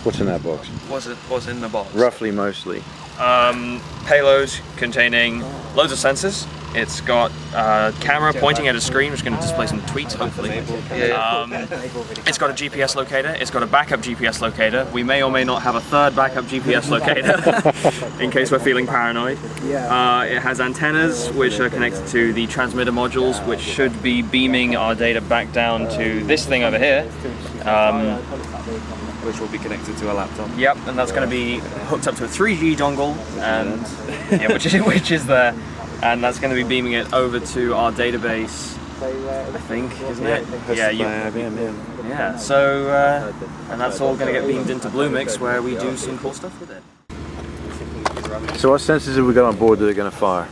What's in that box? What's in the box? Roughly, mostly. Payload containing loads of sensors. It's got a camera pointing at a screen, which is going to display some tweets, hopefully. It's got a GPS locator. It's got a backup GPS locator. We may or may not have a third backup GPS locator, in case we're feeling paranoid. It has antennas, which are connected to the transmitter modules, which should be beaming our data back down to this thing over here. Which will be connected to a laptop. Yep, and that's going to be hooked up to a 3G dongle, and yeah, which is there, and that's going to be beaming it over to our database. I think, isn't it? Yeah, IBM, yeah. So, and that's all going to get beamed into Bluemix, where we do some cool stuff with it. So what sensors have we got on board that are going to fire?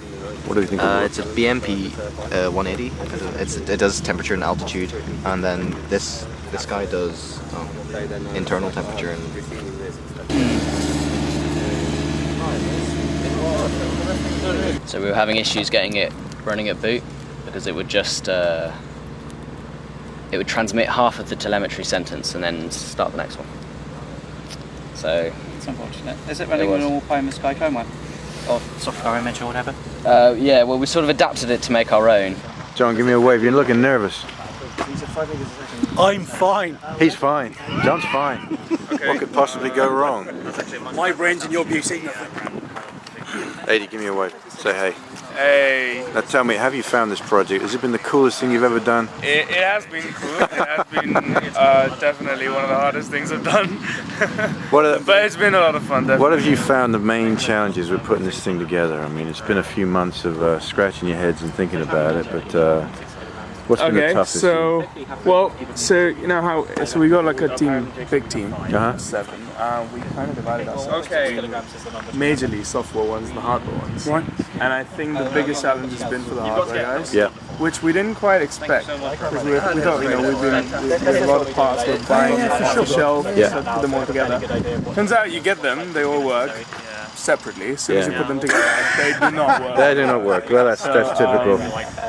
What do you think? It's a BMP 180. It does temperature and altitude, and then this guy does internal temperature and. So we were having issues getting it running at boot because it would just it would transmit half of the telemetry sentence and then start the next one. So it's unfortunate. Is it running on normal Pima Sky Chroma or software image or whatever? Yeah, well we sort of adapted it to make our own. John, give me a wave. You're looking nervous. I'm fine. He's fine. John's fine. Okay. What could possibly go wrong? My brains and your beauty. Eddie, give me a wave. Say hey. Hey. Now tell me, have you found this project? Has it been the coolest thing you've ever done? It has been cool. It has been definitely one of the hardest things I've done. But it's been a lot of fun, definitely. What have you found the main challenges with putting this thing together? I mean, it's been a few months of scratching your heads and thinking about it, but what's been the toughest? So you know how, so we got like a team, big team, 7. We kind of divided ourselves between majorly software ones and the hardware ones. Right. And I think the biggest challenge has been for the hardware guys. Yeah. Which we didn't quite expect, because we thought, you know, we've a lot of parts we're buying off the shelf, so put them all together. Turns out you get them, they all work separately. As soon as you put them together, they do not work. They do not work. Well, that's typical.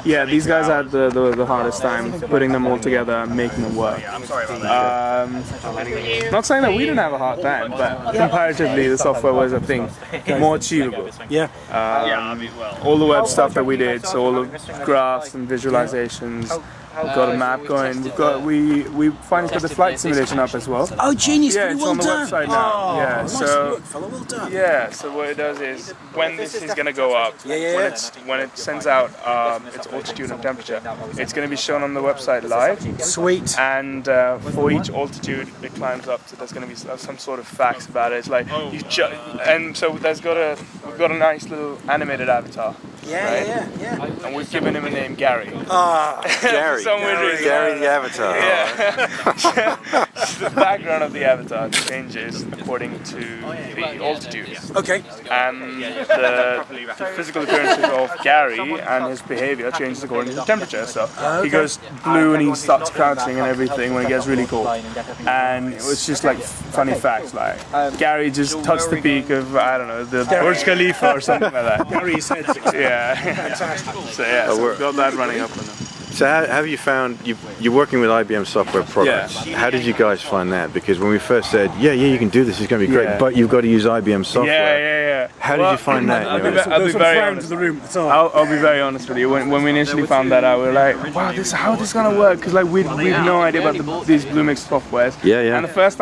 Yeah, these guys had the hardest time putting them all together and making them work. Not saying that we didn't have a hard time, but comparatively the software was, I think, more achievable. Yeah. All the web stuff that we did, so all the graphs and visualizations. We've got a map going. We finally put the flight simulation up as well. Oh, genius! Yeah, it's well on the done. website now. Oh, yeah, nice so work, fella. Well done. Yeah, so what it does is when this is going to go up, when it sends out its altitude and temperature, it's going to be shown on the website live. Sweet. And for each altitude it climbs up, so there's going to be some sort of facts about it. It's like and so we've got a nice little animated avatar. Yeah. And we've given him a name, Gary. Gary. Gary the avatar. Yeah. The background of the avatar changes according to the altitude. Okay. And the physical appearances of Gary and his behavior changes according to the temperature. So he goes blue and he starts crouching and everything when it gets really cold. And it was just like funny facts, like Gary just touched the peak of, I don't know, the Burj Khalifa or something like that. Gary's head. Yeah. Fantastic. So yeah, so we've got that running up on them. So how have you found, you're working with IBM software products. Yeah. How did you guys find that? Because when we first said, yeah, you can do this, it's going to be great, but you've got to use IBM software. Yeah. How did you find that? I'll be very honest. I'll be very honest with you. When we initially found that out, we were like, wow, how is this going to work? Because like we have no idea about these Bluemix softwares. Yeah. And the first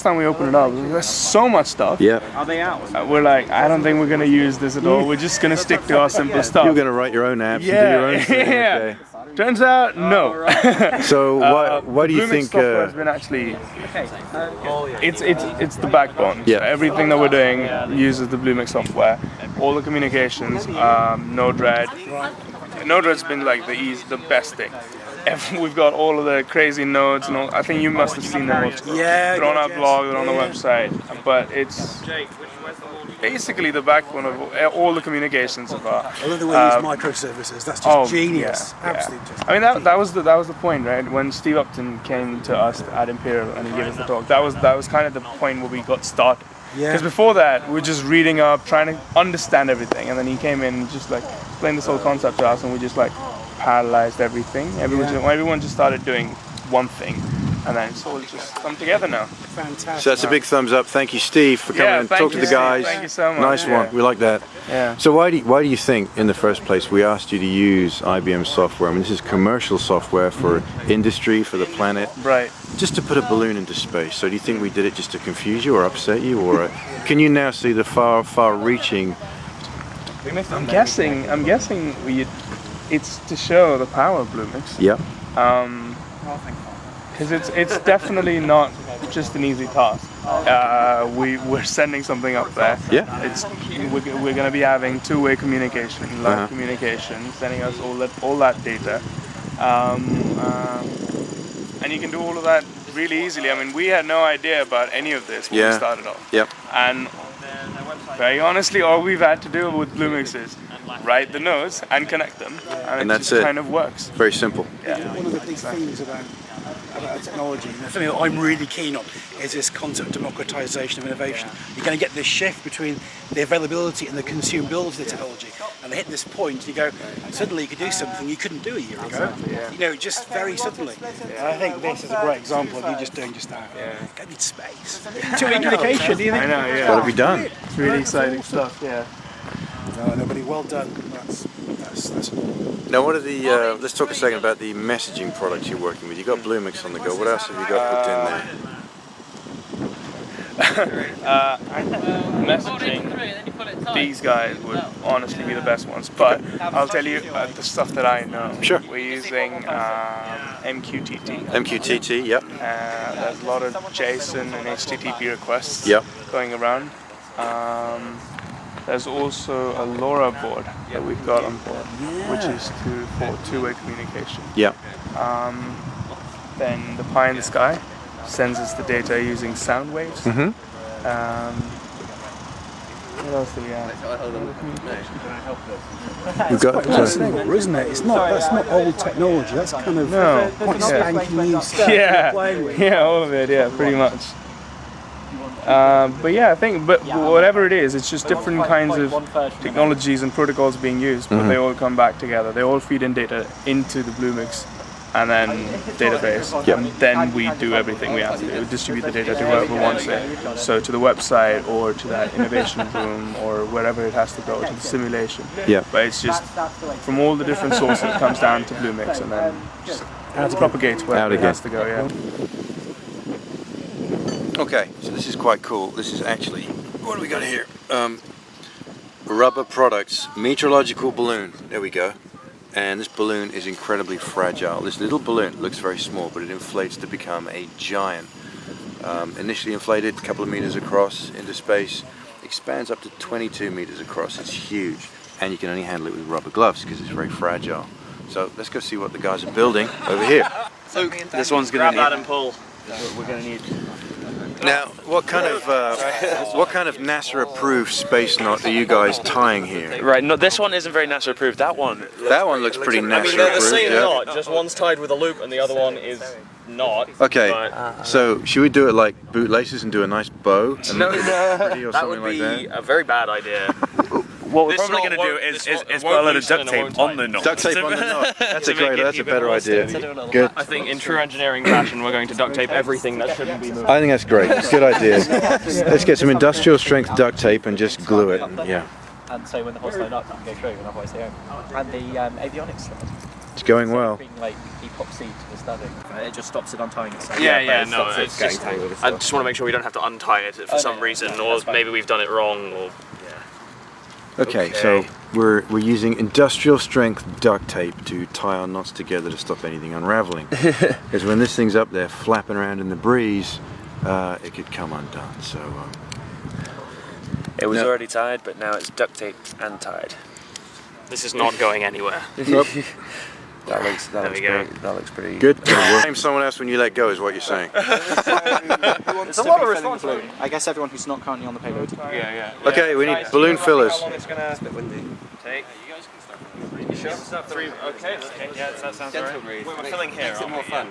time we opened it up, there's so much stuff. Yeah. Are they out? We're like, I don't think we're going to use this at all. We're just going to stick to our simple stuff. You're going to write your own apps and do your own thing. Yeah. Turns out, no. So why do you think? Software has been actually, it's the backbone. Yeah. So everything that we're doing uses the Bluemix software. All the communications, Node-RED. Node-RED's been like the best thing. We've got all of the crazy nodes and all. I think you must have seen them all. Yeah. They're on our blog, they're on the website. But it's basically the backbone of all the communications of our. I love the way you use microservices. That's just genius. Yeah. Absolutely. I mean that was the point, right? When Steve Upton came to us at Imperial and he gave us the talk, that was kind of the point where we got started. Yeah. Because before that, we were just reading up, trying to understand everything, and then he came in and just like explained this whole concept to us, and we just like parallelized everything. Everyone just started doing one thing, and then it's all just come together now. Fantastic. So that's a big thumbs up. Thank you, Steve, for coming and talking to the guys. Thank you so much. Nice one. We like that. Yeah. So why do you think, in the first place, we asked you to use IBM software? I mean, this is commercial software for industry, for the planet. Right. Just to put a balloon into space. So do you think we did it just to confuse you or upset you, or can you now see the far-reaching? I'm guessing it's to show the power of Bluemix. Yeah. Because it's definitely not just an easy task. We're sending something up there. Yeah. We're going to be having two-way communication, live communication, sending us all that data, and you can do all of that really easily. I mean, we had no idea about any of this when we started off. Yep. And very honestly, all we've had to do with Bluemix is write the nodes and connect them, and that's just it. kind of works. Very simple. Yeah. One of the big things about technology, and the thing that I'm really keen on, is this concept of democratization of innovation. You're going to get this shift between the availability and the consumability of the technology, and they hit this point, you go, suddenly you could do something you couldn't do a year ago, you know, just very suddenly. And I think this is a great example of you just doing just that. Go need space. 2-week communication, do you think? I know, yeah. Got to be done. It's really exciting stuff, yeah. No, nobody, well done. That's Now, what are the? Let's talk a second about the messaging products you're working with. You got Bluemix on the go. What else have you got put in there? Messaging, these guys would honestly be the best ones, but I'll tell you the stuff that I know. Sure. We're using MQTT. MQTT, yep. There's a lot of JSON and HTTP requests going around. There's also a LoRa board that we've got on board, which is for two-way communication. Yeah. Then the Pie in the Sky sends us the data using sound waves. Mm-hmm. What else do we have? We've got. that's newer, isn't it? That's not old technology. That's kind of quite spanking new stuff. Yeah, all of it. Yeah, pretty much. But yeah, I think, whatever it is, it's just different kinds of technologies and protocols being used, but they all come back together. They all feed in data into the Bluemix and then database, and then we do everything we have to do. We distribute the data to whoever wants it, so to the website or to that innovation room or wherever it has to go, to the simulation. Yeah. But it's just from all the different sources, it comes down to Bluemix and then just propagates wherever it has to go. Yeah. Okay, so this is quite cool. This is actually, what do we got here? Rubber products, meteorological balloon. There we go. And this balloon is incredibly fragile. This little balloon looks very small, but it inflates to become a giant. Initially inflated, a couple of meters across into space, expands up to 22 meters across. It's huge, and you can only handle it with rubber gloves because it's very fragile. So let's go see what the guys are building over here. This one's going to need... and pull. We're going to need... Now, what kind of NASA-approved space knot are you guys tying here? Right, no, this one isn't very NASA approved. That one looks pretty NASA approved. They're the same knot, just one's tied with a loop and the other one is not. Okay, so should we do it like bootlaces and do a nice bow? No, that would be a very bad idea. What we're probably going to do is put a load of duct tape on the knot. Duct tape on the knot. That's a better idea. Good. I think in true engineering fashion, we're going to duct tape everything that shouldn't be moved. I think that's great. It's a good idea. Let's get some industrial strength duct tape and just glue it. Yeah. And so when the horse line up, you can go through, and otherwise they don't. And the avionics slide. It's going well. Like epoxy to the studding. It just stops it untying itself. No, it's just, I just want to make sure we don't have to untie it for some reason, or maybe we've done it wrong, or... Okay, so we're using industrial strength duct tape to tie our knots together to stop anything unraveling. Because when this thing's up there flapping around in the breeze, it could come undone. So it was already tied, but now it's duct taped and tied. This is not going anywhere. Nope. That looks great. That looks pretty good. Blame someone else when you let go is what you're saying. It's a lot of responsibility. I guess everyone who's not currently on the payload. Yeah. Okay, we need balloon fillers. It's a bit windy. Take. You guys can start from the You sure? 3. Okay. Yeah, that sounds alright. We're filling here. Makes it more fun.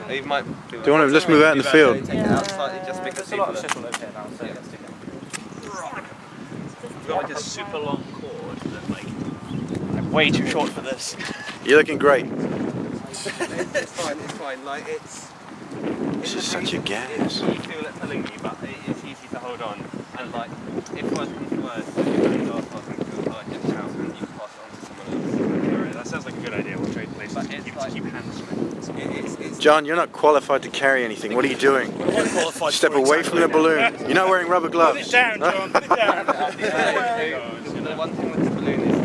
You might. Do you want to? Let's move out in the field. Take it out slightly, just because a lot of shuttle over here now. So let's do We've got like a super long cord that I'm way too short for this. You're looking great. It's fine. Like it's This is such a gas. You feel it pulling you, but it's easy to hold on. And like, if worse comes to worse, you can go off and feel like it's out and you pass it on to someone else. That sounds like a good idea. We'll trade places to keep hands free. John, you're not qualified to carry anything. What are you doing? Step away from the balloon. You're not wearing rubber gloves. Put it down, John. Put it down. The one thing with the balloon is,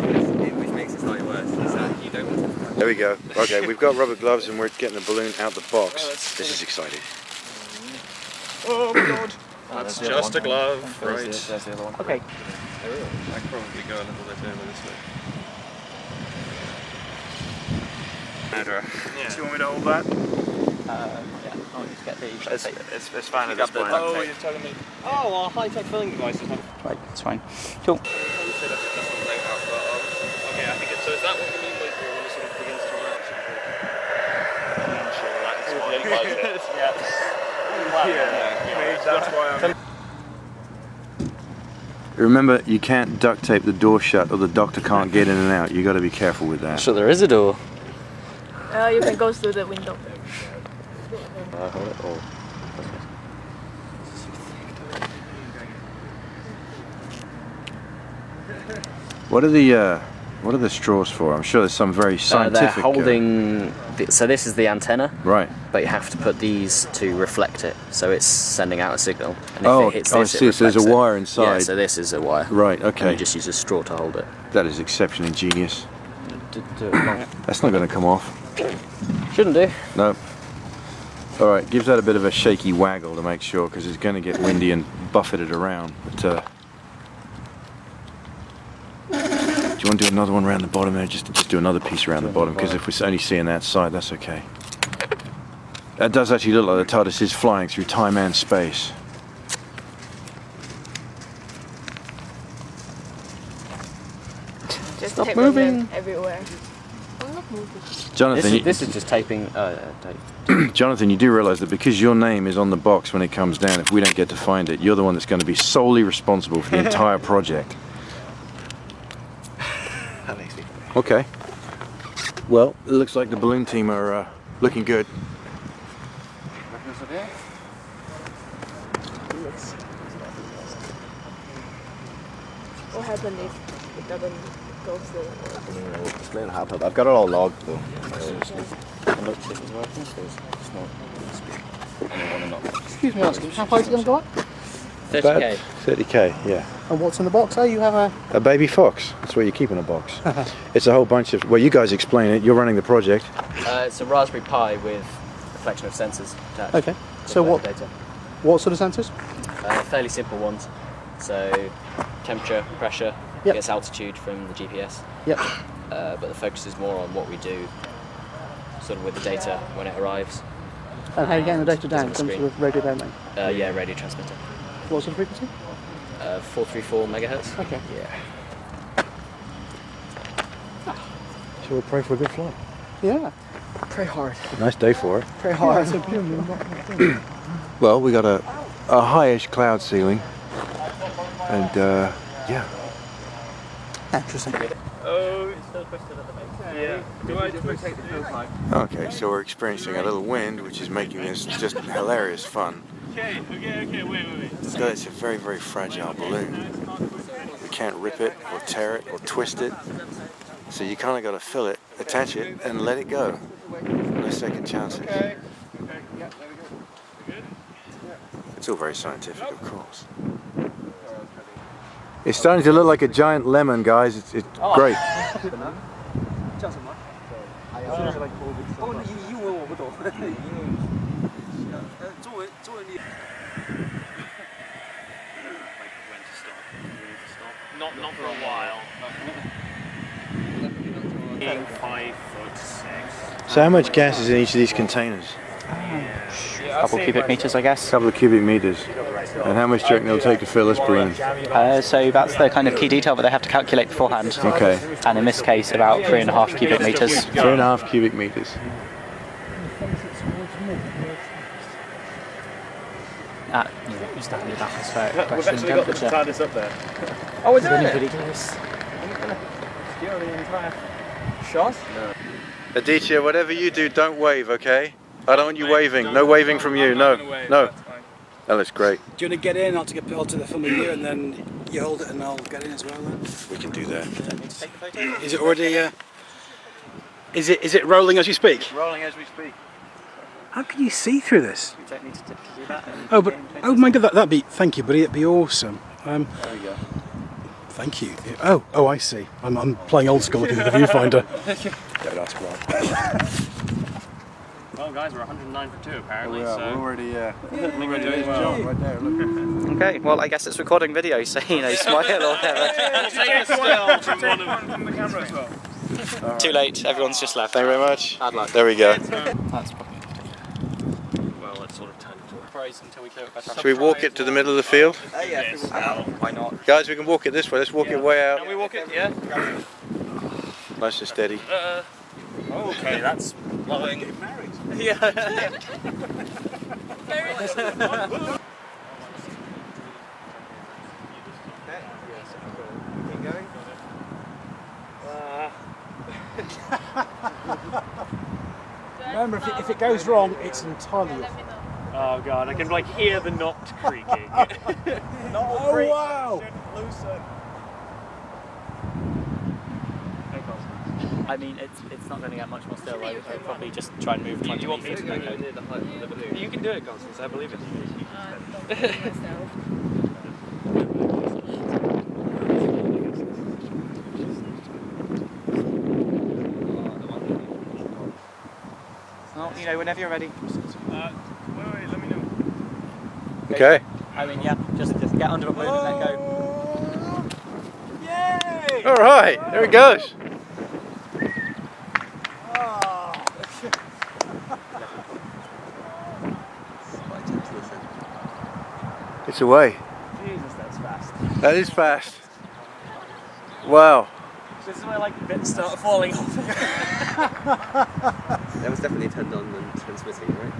which makes it slightly worse, is that you don't want to. There we go. Okay, we've got rubber gloves and we're getting the balloon out the box. This is exciting. Oh my god. That's just a glove, right? Okay. I could probably go a little bit over this way. Do you want me to hold that? Yeah. I'll just get the. It's fine at this point. Oh, you're telling me. Oh, our high-tech filling device is not. Right, it's fine. Cool. Okay, I think it's. So is that what you mean when it sort of begins to work? I'm sure that's what it is. That's why I'm... Remember, you can't duct tape the door shut or the doctor can't get in and out. You got to be careful with that. So there is a door. You can go through the window. Hold it all. What are the straws for? I'm sure there's some very scientific. They're holding. So this is the antenna. Right. But you have to put these to reflect it, so it's sending out a signal. And if Oh, it hits I this, see. it So there's a reflects it. wire inside. Yeah, so this is a wire. Right. And Okay. you just use a straw to hold it. That is exceptionally genius. Do it long. That's not going to come off. Shouldn't do. No. All right. Gives that a bit of a shaky waggle to make sure, because it's going to get windy and buffet it around. But do you want to do another one around the bottom there? Just do another piece around the bottom, because if we're only seeing that side, that's okay. That does actually look like the TARDIS is flying through time and space. Just Stop tape moving. them everywhere. I'm not moving. Jonathan, This is just taping. Jonathan, you do realise that because your name is on the box when it comes down, if we don't get to find it, you're the one that's going to be solely responsible for the entire project. That makes me. Okay. Well, it looks like the balloon team are looking good. What happens if it doesn't go through? Explain what happened. I've got it all logged though. Excuse me asking, how high is it going to go up? 30k. 30k, yeah. And what's in the box? Oh, you have a... A baby fox. That's where you keep in a box. It's a whole bunch of. Well, you guys explain it. You're running the project. It's a Raspberry Pi with a collection of sensors attached. Okay. So what Data. what sort of sensors? Fairly simple ones. So temperature, pressure, Yep. gets altitude from the GPS. Yep. But the focus is more on what we do, sort of with the data when it arrives. And how are you getting the data down? on the Some screen. sort of radio downlink? Yeah, radio transmitter. What sort of frequency? 434 megahertz. Okay. Yeah. So we'll pray for a good flight. Yeah. Pray hard. Nice day for it. Very hard. Well, we got a high-ish cloud ceiling, and yeah. Interesting. Oh, it's still twisted at the base. Yeah. Do I take the field pipe? Okay, so we're experiencing a little wind, which is making this just hilarious fun. Okay, wait. So it's a very, very fragile balloon. We can't rip it, or tear it, or twist it. So you kind of got to fill it, attach it, and let it go. No second chances. It's all very scientific, of course. It's starting to look like a giant lemon, guys. It's great. Not for a while. 5'6". So how much gas is in each of these containers? A couple cubic meters, I guess. A couple of cubic meters. And how much do you reckon it'll take to fill this balloon? So that's the kind of key detail that they have to calculate beforehand. Okay. And in this case, about 3.5 cubic meters. 3.5 cubic meters. Standing about this We've actually got the TARDIS up there. Oh, is it? Anybody do this? Aditya, whatever you do, don't wave, okay? I don't want you waving. No waving from you. No. No. That looks great. Do you want to get in? I'll get to the film with you, and then you hold it, and I'll get in as well. Then We can do that. is it already? Is it rolling as you speak? Rolling as we speak. How can you see through this? You don't need to do that. Oh my God, that'd be. Thank you, buddy. It'd be awesome. There we go. Thank you. Oh, I see. I'm playing old school looking at the viewfinder. Don't ask why. Well, guys, we're 109 for 2 apparently. So We're already. I think we're doing well. Right there, look. Okay, well I guess it's recording video, so you know, smile or whatever. Take a still from one of From the camera as well. Too late, everyone's just left. Thank you very much. Bad luck. There we go. That's probably well, it's sort of turned into a prize until we clear it better. Should we walk it to the middle of the field? Yes. why not? Guys, we can walk it this way. Let's walk it way out. Can we walk it? Yeah. Nice and steady. Okay, that's blowing. Yeah. Remember, if it goes wrong, it's entirely your fault. Oh god, I can like hear the knot creaking. Oh wow! I mean, it's not going to get much more still. I would probably just try and move 20 feet to that code. You can do it, Constance, I believe it. Well, you know, whenever you're ready. Wait, let me know. Okay. I mean, yeah, just get under a balloon and let go. Yay! All right. There it goes. It's away. Jesus, that's fast. That is fast. Wow. This is where like bits start falling off. That was definitely turned on and transmitting, right?